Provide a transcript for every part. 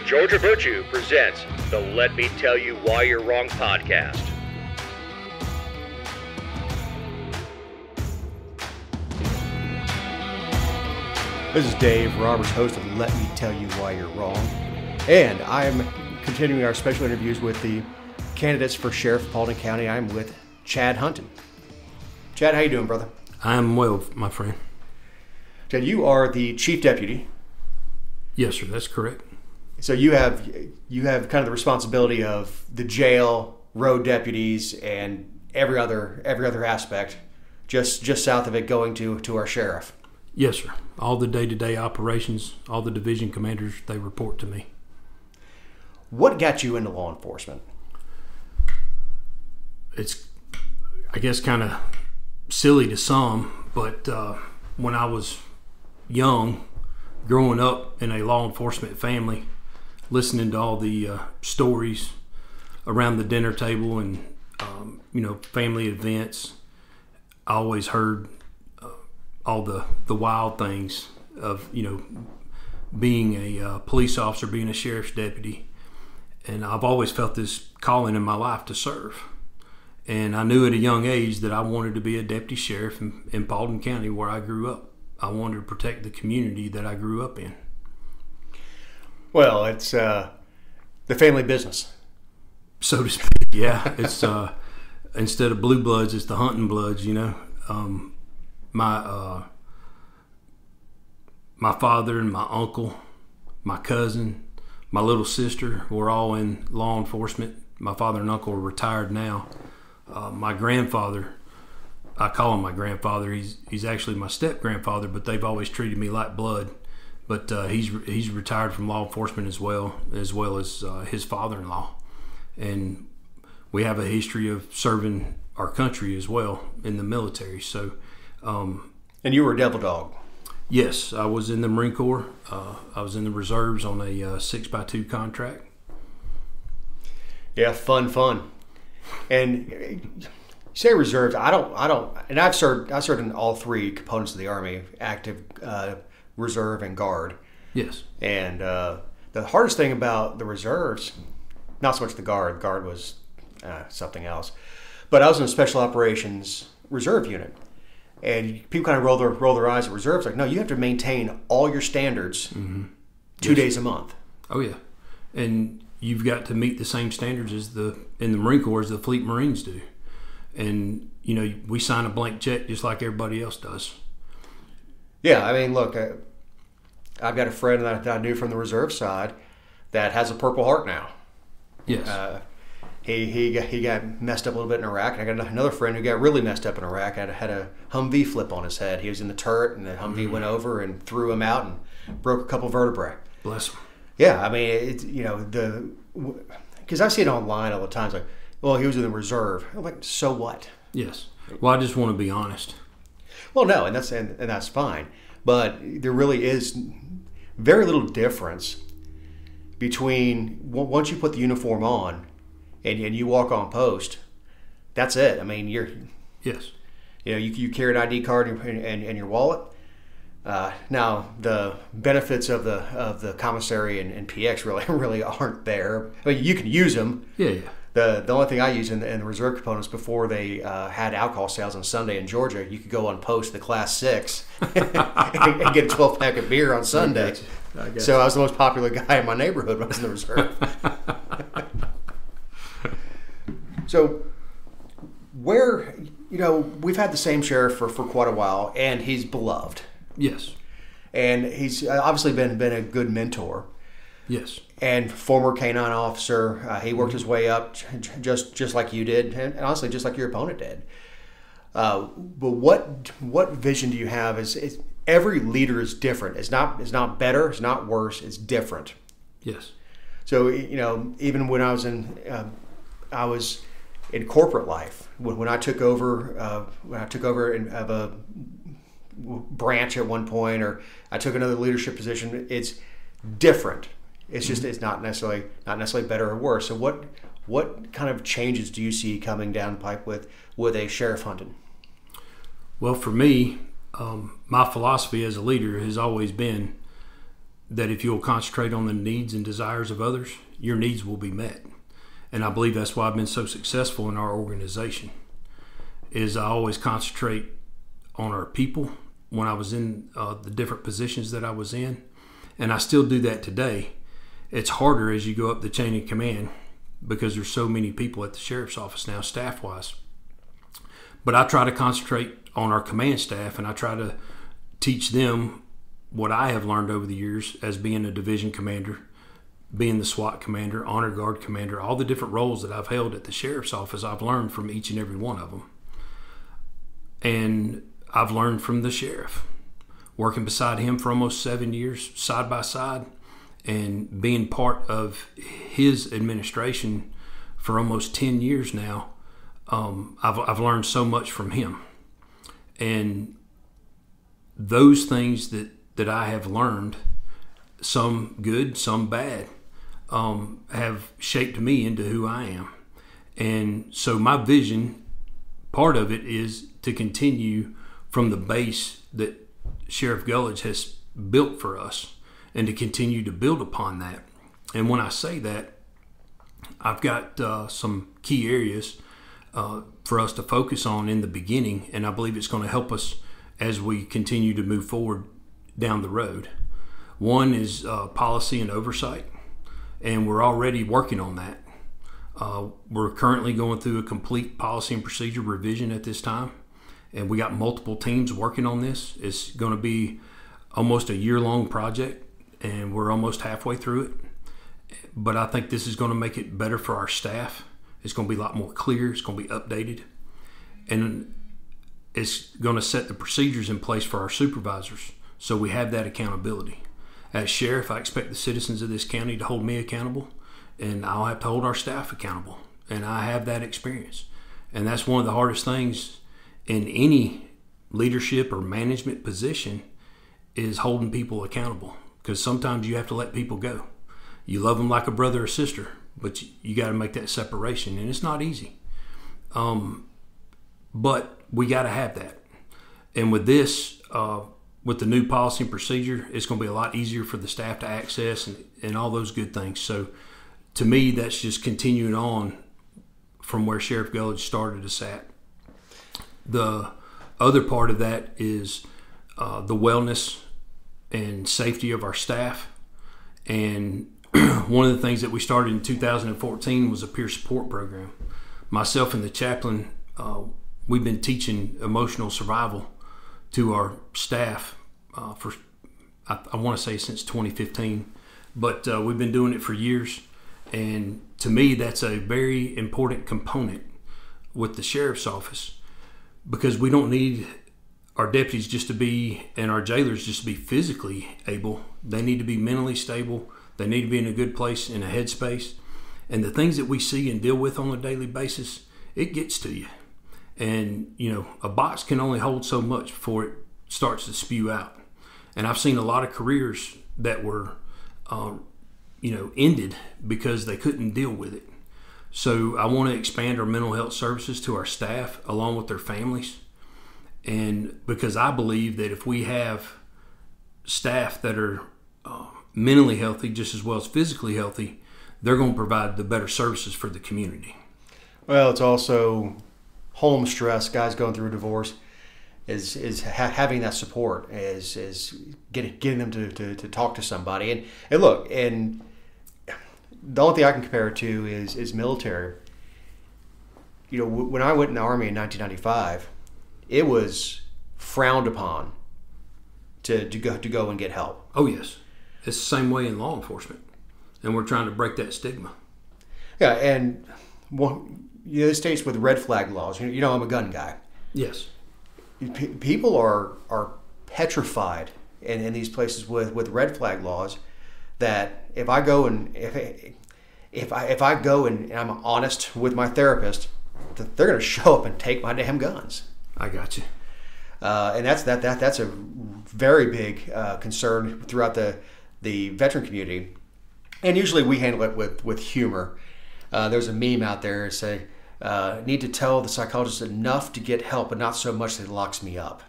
Georgia Virtue presents the Let Me Tell You Why You're Wrong podcast. This is Dave Roberts, host of Let Me Tell You Why You're Wrong. And I'm continuing our special interviews with the candidates for Sheriff of Paulding County. I'm with Chad Hunton. Chad, how you doing, brother? I'm well, my friend. Chad, you are the Chief Deputy. Yes, sir, that's correct. So you have kind of the responsibility of the jail, road deputies, and every other aspect, just south of it, going to our sheriff. Yes, sir. All the day-to-day operations, all the division commanders, they report to me. What got you into law enforcement? It's, I guess, kind of silly to some, but when I was young, growing up in a law enforcement family, listening to all the stories around the dinner table and family events, I always heard all the wild things of being a police officer, being a sheriff's deputy, and I've always felt this calling in my life to serve. And I knew at a young age that I wanted to be a deputy sheriff in Paulding County, where I grew up. I wanted to protect the community that I grew up in. Well, it's the family business, so to speak. Yeah, it's instead of blue bloods, it's the Hunton bloods. My father and my uncle, my cousin, my little sister were all in law enforcement. My father and uncle are retired now. My grandfather, I call him my grandfather. He's actually my step grandfather, but they've always treated me like blood. But he's retired from law enforcement as well as his father-in-law, and we have a history of serving our country as well in the military. So, and you were a devil dog. Yes, I was in the Marine Corps. I was in the reserves on a 6x2 contract. Yeah, fun. And you say reserves. I don't. And I served in all three components of the Army: active, reserve, and guard. Yes. And the hardest thing about the reserves, not so much the guard. The guard was something else. But I was in a special operations reserve unit, and people kind of roll their eyes at reserves. Like, no, you have to maintain all your standards 2 days a month. Oh yeah, and you've got to meet the same standards in the Marine Corps as the Fleet Marines do. And we sign a blank check just like everybody else does. Yeah, I mean, look, I've got a friend that I knew from the reserve side that has a Purple Heart now. Yes. He got messed up a little bit in Iraq. And I got another friend who got really messed up in Iraq. Had a Humvee flip on his head. He was in the turret, and the Humvee went over and threw him out and broke a couple vertebrae. Bless him. Yeah, I mean, it's because I see it online all the time. It's like, well, he was in the reserve. I'm like, so what? Yes. Well, I just want to be honest. Well, no, and that's fine. But there really is very little difference between once you put the uniform on and you walk on post. That's it. I mean, yes. You carry an ID card and your wallet. Now the benefits of the commissary and PX really aren't there. I mean, you can use them. Yeah. The only thing I use in the reserve components before they had alcohol sales on Sunday in Georgia, you could go on post the Class 6 and get a 12-pack of beer on Sunday. I got you. So I was the most popular guy in my neighborhood when I was in the reserve. So where, we've had the same sheriff for quite a while, and he's beloved. Yes. And he's obviously been a good mentor. Yes. And former canine officer, he worked his way up just like you did, and honestly, just like your opponent did. But what vision do you have? Is every leader is different. It's not better. It's not worse. It's different. Yes. So even when I was in corporate life, when I took over of a branch at one point, or I took another leadership position, it's different. It's just it's not necessarily better or worse. So what kind of changes do you see coming down the pipe with a Sheriff Hunton? Well, for me, my philosophy as a leader has always been that if you'll concentrate on the needs and desires of others, your needs will be met. And I believe that's why I've been so successful in our organization, is I always concentrate on our people when I was in the different positions that I was in. And I still do that today. It's harder as you go up the chain of command because there's so many people at the sheriff's office now, staff-wise. But I try to concentrate on our command staff, and I try to teach them what I have learned over the years as being a division commander, being the SWAT commander, honor guard commander, all the different roles that I've held at the sheriff's office. I've learned from each and every one of them. And I've learned from the sheriff, working beside him for almost 7 years, side by side, and being part of his administration for almost 10 years now. I've learned so much from him. And those things that I have learned, some good, some bad, have shaped me into who I am. And so my vision, part of it is to continue from the base that Sheriff Gullidge has built for us and to continue to build upon that. And when I say that, I've got some key areas for us to focus on in the beginning, and I believe it's going to help us as we continue to move forward down the road. One is policy and oversight, and we're already working on that. We're currently going through a complete policy and procedure revision at this time, and we got multiple teams working on this. It's going to be almost a year-long project, and we're almost halfway through it. But I think this is going to make it better for our staff. It's going to be a lot more clear. It's going to be updated. And it's going to set the procedures in place for our supervisors, so we have that accountability. As sheriff, I expect the citizens of this county to hold me accountable, and I'll have to hold our staff accountable. And I have that experience. And that's one of the hardest things in any leadership or management position, is holding people accountable. Because sometimes you have to let people go. You love them like a brother or sister, but you got to make that separation, and it's not easy. But we got to have that. And with this, with the new policy and procedure, it's going to be a lot easier for the staff to access and all those good things. So to me, that's just continuing on from where Sheriff Gullidge started us at. The other part of that is the wellness and safety of our staff. And one of the things that we started in 2014 was a peer support program. Myself and the chaplain, we've been teaching emotional survival to our staff for, I want to say, since 2015. But we've been doing it for years. And to me, that's a very important component with the sheriff's office, because we don't need our deputies just to be, and our jailers just to be physically able. They need to be mentally stable. They need to be in a good place, in a headspace. And the things that we see and deal with on a daily basis, it gets to you. And, you know, a box can only hold so much before it starts to spew out. And I've seen a lot of careers that were, ended because they couldn't deal with it. So I want to expand our mental health services to our staff along with their families. And because I believe that if we have staff that are mentally healthy just as well as physically healthy, they're going to provide the better services for the community. Well, it's also home stress. Guys going through a divorce is having that support, is getting them to talk to somebody. And look, and the only thing I can compare it to is military. You know, when I went in the Army in 1995, it was frowned upon to go and get help. Oh yes, it's the same way in law enforcement, and we're trying to break that stigma. Yeah, and United States with red flag laws. You know, I'm a gun guy. Yes. People are petrified in these places with red flag laws, that if I go and if I go and I'm honest with my therapist, that they're going to show up and take my damn guns. I got you. And that's a very big concern throughout the veteran community. And usually we handle it with humor. There's a meme out there that say, need to tell the psychologist enough to get help, but not so much that it locks me up.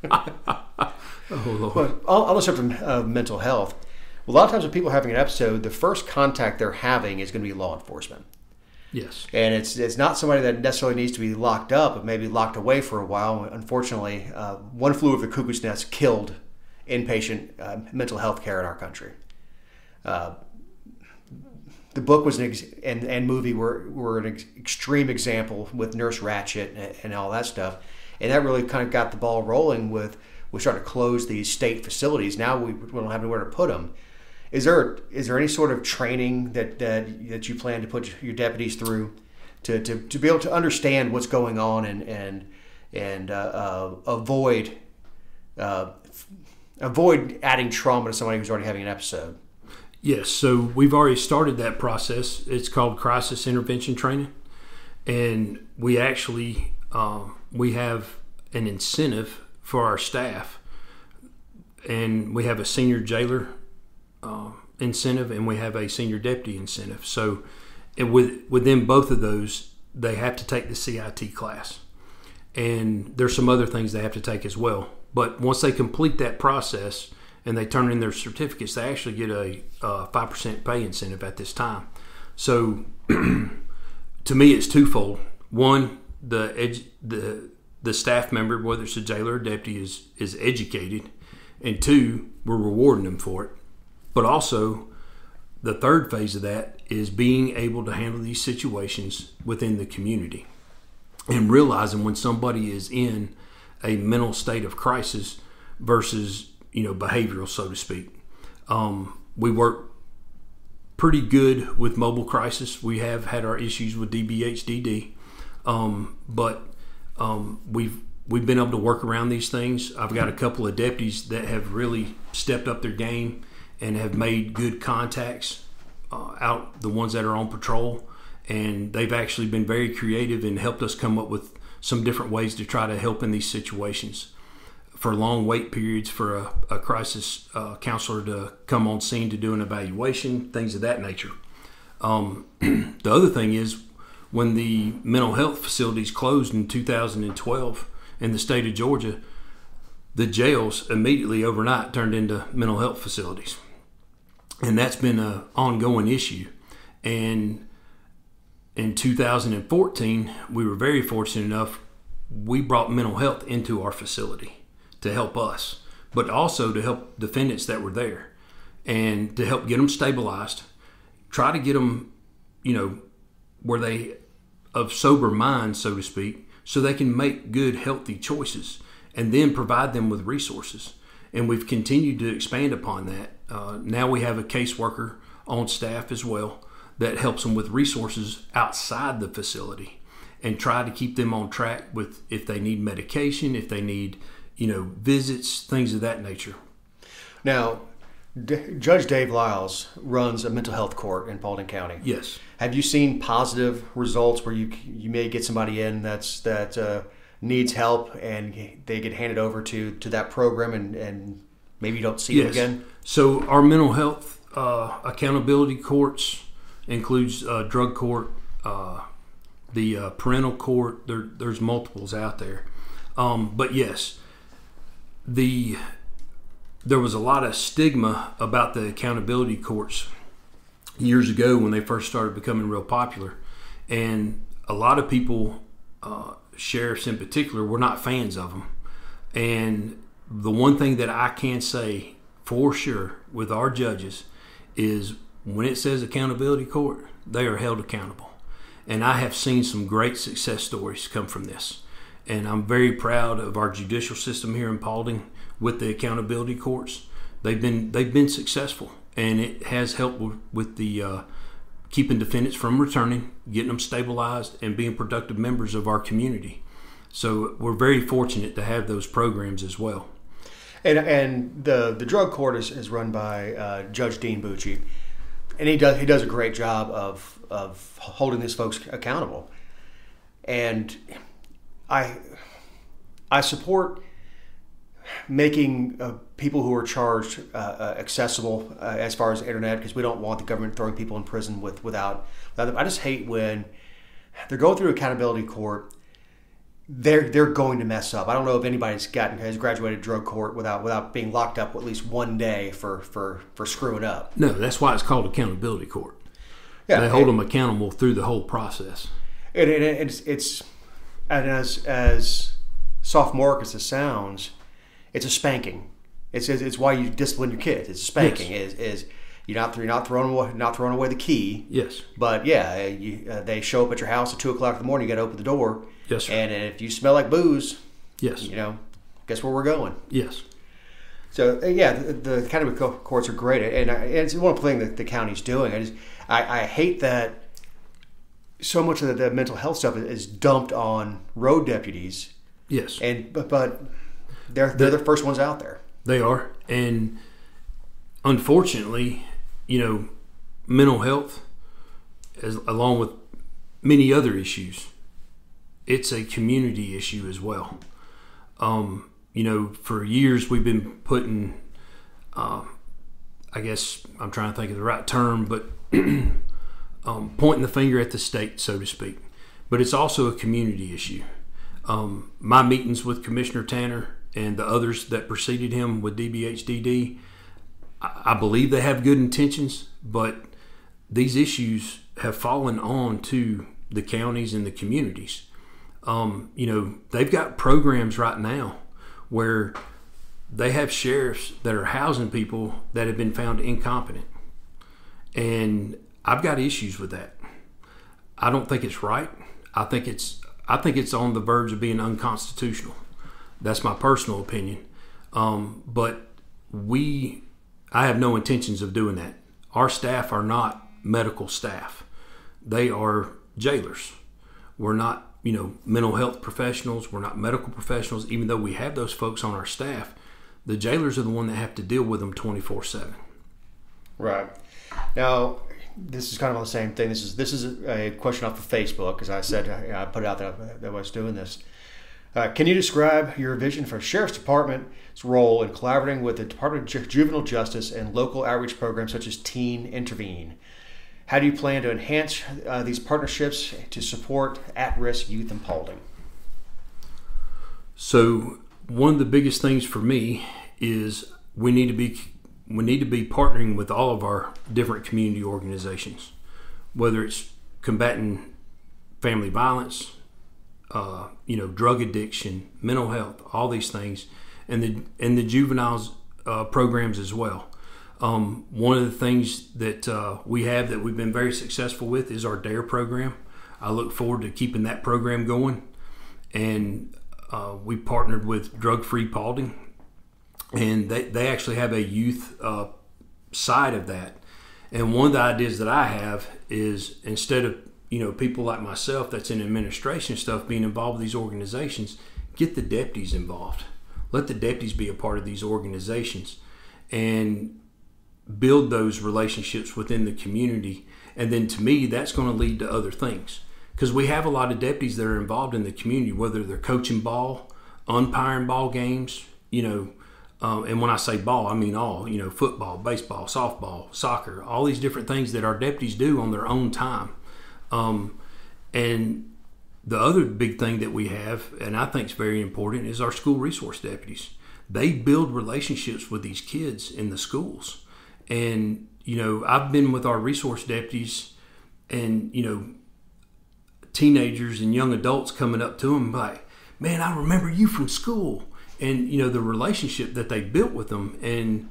Oh, Lord. But on the subject of mental health, a lot of times when people are having an episode, the first contact they're having is going to be law enforcement. Yes. And it's not somebody that necessarily needs to be locked up, but maybe locked away for a while. Unfortunately, one flew over the cuckoo's nest killed inpatient mental health care in our country. The book was and movie were an extreme example with Nurse Ratched and all that stuff. And that really kind of got the ball rolling with we're starting to close these state facilities. Now we don't have anywhere to put them. Is there any sort of training that you plan to put your deputies through to be able to understand what's going on and avoid adding trauma to somebody who's already having an episode? Yes, so we've already started that process. It's called crisis intervention training, and we actually we have an incentive for our staff, and we have a senior jailer incentive, and we have a senior deputy incentive. So within both of those, they have to take the CIT class, and there's some other things they have to take as well. But once they complete that process and they turn in their certificates, they actually get a 5% pay incentive at this time. So to me, it's twofold. One, the staff member, whether it's a jailer or deputy, is educated, and two, we're rewarding them for it. But also, the third phase of that is being able to handle these situations within the community and realizing when somebody is in a mental state of crisis versus, behavioral, so to speak. We work pretty good with mobile crisis. We have had our issues with DBHDD, but we've been able to work around these things. I've got a couple of deputies that have really stepped up their game and have made good contacts out, the ones that are on patrol, and they've actually been very creative and helped us come up with some different ways to try to help in these situations. For long wait periods for a crisis counselor to come on scene to do an evaluation, things of that nature. The other thing is, when the mental health facilities closed in 2012 in the state of Georgia, the jails immediately overnight turned into mental health facilities. And that's been an ongoing issue. And in 2014, we were very fortunate enough, we brought mental health into our facility to help us, but also to help defendants that were there and to help get them stabilized, try to get them, where they of sober mind, so to speak, so they can make good, healthy choices, and then provide them with resources. And we've continued to expand upon that. Now we have a caseworker on staff as well that helps them with resources outside the facility and try to keep them on track with if they need medication, if they need, visits, things of that nature. Now, Judge Dave Lyles runs a mental health court in Paulding County. Yes. Have you seen positive results where you may get somebody in that needs help and they get handed over to that program and maybe you don't see them again? So our mental health accountability courts includes drug court, the parental court. There's multiples out there. But yes, there was a lot of stigma about the accountability courts years ago when they first started becoming real popular. And a lot of people, sheriffs in particular, were not fans of them. And the one thing that I can say for sure with our judges is when it says accountability court, they are held accountable. And I have seen some great success stories come from this. And I'm very proud of our judicial system here in Paulding with the accountability courts. They've been successful, and it has helped with the keeping defendants from returning, getting them stabilized, and being productive members of our community. So we're very fortunate to have those programs as well. And the drug court is run by Judge Dean Bucci, and he does a great job of holding these folks accountable. And I support making people who are charged accessible as far as the internet, because we don't want the government throwing people in prison without them. I just hate when they're going through accountability court they're going to mess up. I don't know if anybody's has graduated drug court without being locked up at least one day for screwing up. No, that's why it's called accountability court. Yeah, they hold them accountable through the whole process. And it's as sophomoric as it sounds, it's a spanking. It's why you discipline your kids. It's a spanking. Yes. Is you're not throwing away the key. Yes. But yeah, they show up at your house at 2:00 in the morning. You got to open the door. Yes, sir. And if you smell like booze, yes, guess where we're going. Yes. So yeah, the accountability courts are great, and it's one thing that the county's doing. I hate that so much of the mental health stuff is dumped on road deputies. Yes. But they're the first ones out there. They are, and unfortunately, mental health, along with many other issues, it's a community issue as well. For years we've been putting, I guess I'm trying to think of the right term, but pointing the finger at the state, so to speak. But it's also a community issue. My meetings with Commissioner Tanner and the others that preceded him with DBHDD, I believe they have good intentions, but these issues have fallen on to the counties and the communities. They've got programs right now where they have sheriffs that are housing people that have been found incompetent. And I've got issues with that. I don't think it's right. I think it's on the verge of being unconstitutional. That's my personal opinion. But I have no intentions of doing that. Our staff are not medical staff. They are jailers. We're not, mental health professionals. We're not medical professionals. Even though we have those folks on our staff, the jailers are the one that have to deal with them 24/7. Right. Now, this is kind of on the same thing. This is a question off of Facebook, because I said I put it out that I was doing this. Can you describe your vision for Sheriff's Department's role in collaborating with the Department of Juvenile Justice and local outreach programs such as Teen Intervene? How do you plan to enhance these partnerships to support at-risk youth in Paulding? So one of the biggest things for me is we need to be partnering with all of our different community organizations, whether it's combating family violence, drug addiction, mental health, all these things, and the juveniles programs as well. One of the things that we have that we've been very successful with is our DARE program. I look forward to keeping that program going, and we partnered with Drug Free Paulding, and they actually have a youth side of that. And one of the ideas that I have is, instead of people like myself that's in administration stuff being involved with these organizations, get the deputies involved. Let the deputies be a part of these organizations and build those relationships within the community. And then to me, that's going to lead to other things, because we have a lot of deputies that are involved in the community, whether they're coaching ball, umpiring ball games, and when I say ball, I mean all, football, baseball, softball, soccer, all these different things that our deputies do on their own time. And the other big thing that we have, and I think is very important, is our school resource deputies. They build relationships with these kids in the schools. And, I've been with our resource deputies, and, teenagers and young adults coming up to them like, man, I remember you from school. And, the relationship that they built with them. And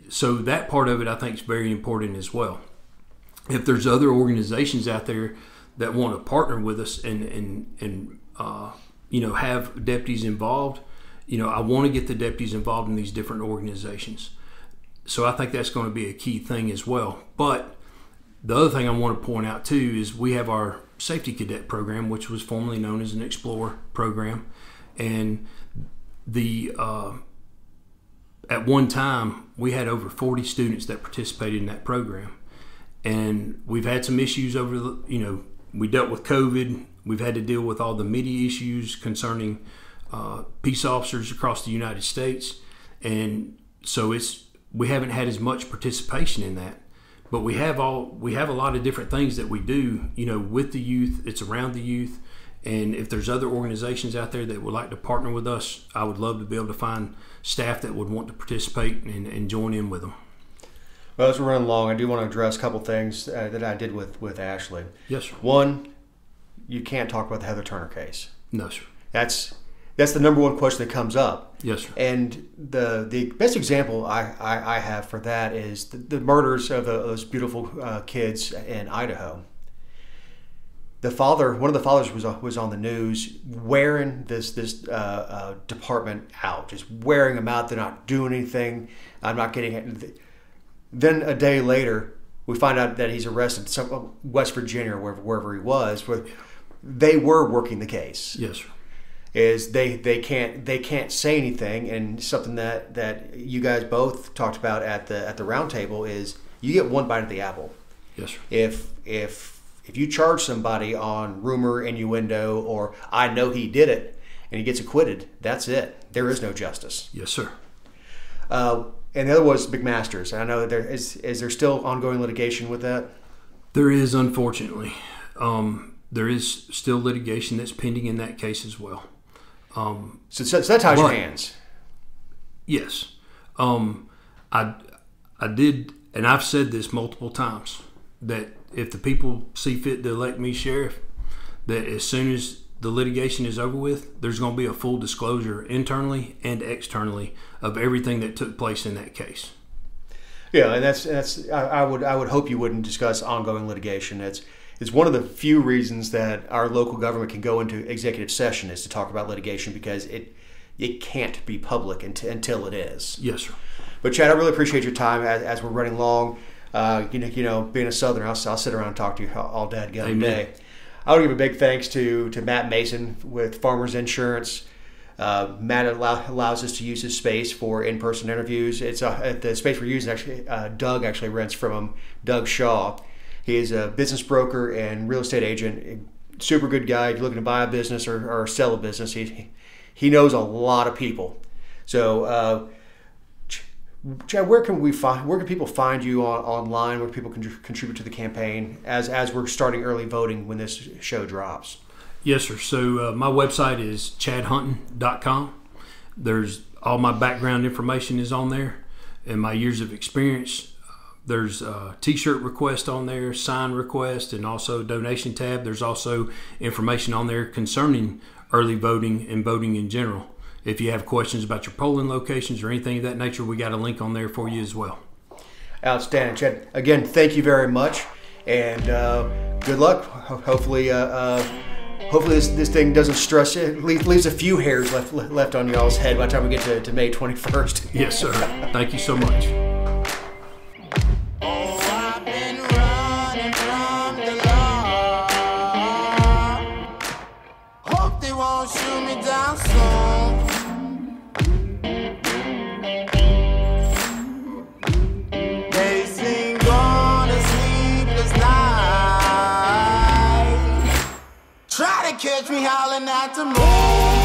so that part of it, I think, is very important as well. If there's other organizations out there that want to partner with us and have deputies involved, I want to get the deputies involved in these different organizations. So I think that's going to be a key thing as well. But the other thing I want to point out too is we have our safety cadet program, which was formerly known as an Explorer program, and at one time we had over 40 students that participated in that program. And we've had some issues we dealt with COVID. We've had to deal with all the media issues concerning peace officers across the United States. And so we haven't had as much participation in that. But we have a lot of different things that we do, with the youth. It's around the youth. And if there's other organizations out there that would like to partner with us, I would love to be able to find staff that would want to participate and join in with them. Well, as we're running along, I do want to address a couple things that I did with Ashley. Yes, sir. One, you can't talk about the Heather Turner case. No, sir. That's the number one question that comes up. Yes, sir. And the best example I have for that is the murders of those beautiful kids in Idaho. One of the fathers was on the news wearing this department out, just wearing them out. They're not doing anything. I'm not getting it. Then a day later, we find out that he's arrested in West Virginia or wherever he was. Where they were working the case. Yes, sir. Is they can't say anything, and something that you guys both talked about at the round table is you get one bite of the apple. Yes, sir. If you charge somebody on rumor, innuendo, or I know he did it, and he gets acquitted, that's it. There is no justice. Yes, sir. And the other was McMaster's. I know there is there still ongoing litigation with that? There is, unfortunately. There is still litigation that's pending in that case as well. So that ties your hands. Yes. I did, and I've said this multiple times, that if the people see fit to elect me sheriff, that as soon as the litigation is over with, there's going to be a full disclosure internally and externally of everything that took place in that case. Yeah, and that's I would hope you wouldn't discuss ongoing litigation. It's one of the few reasons that our local government can go into executive session is to talk about litigation, because it can't be public until it is. Yes, sir. But Chad, I really appreciate your time as we're running long. Being a Southerner, I'll sit around and talk to you all day. I want to give a big thanks to Matt Mason with Farmers Insurance. Matt allows us to use his space for in-person interviews. It's the space we're using. Actually, Doug actually rents from him. Doug Shaw. He is a business broker and real estate agent. Super good guy. If you're looking to buy a business or sell a business, he knows a lot of people. So, Chad, where can people find you online? Where people can contribute to the campaign as we're starting early voting when this show drops? Yes, sir. So my website is chadhunton.com. There's all my background information is on there and my years of experience. There's a T-shirt request on there, sign request, and also donation tab. There's also information on there concerning early voting and voting in general. If you have questions about your polling locations or anything of that nature, we got a link on there for you as well. Outstanding, Chad. Again, thank you very much, and good luck. Hopefully this thing doesn't stress you. It leaves a few hairs left on y'all's head by the time we get to May 21st. Yes, sir. Thank you so much. Shoot me down soon. They sing on a sleepless night. Try to catch me howling at the moon.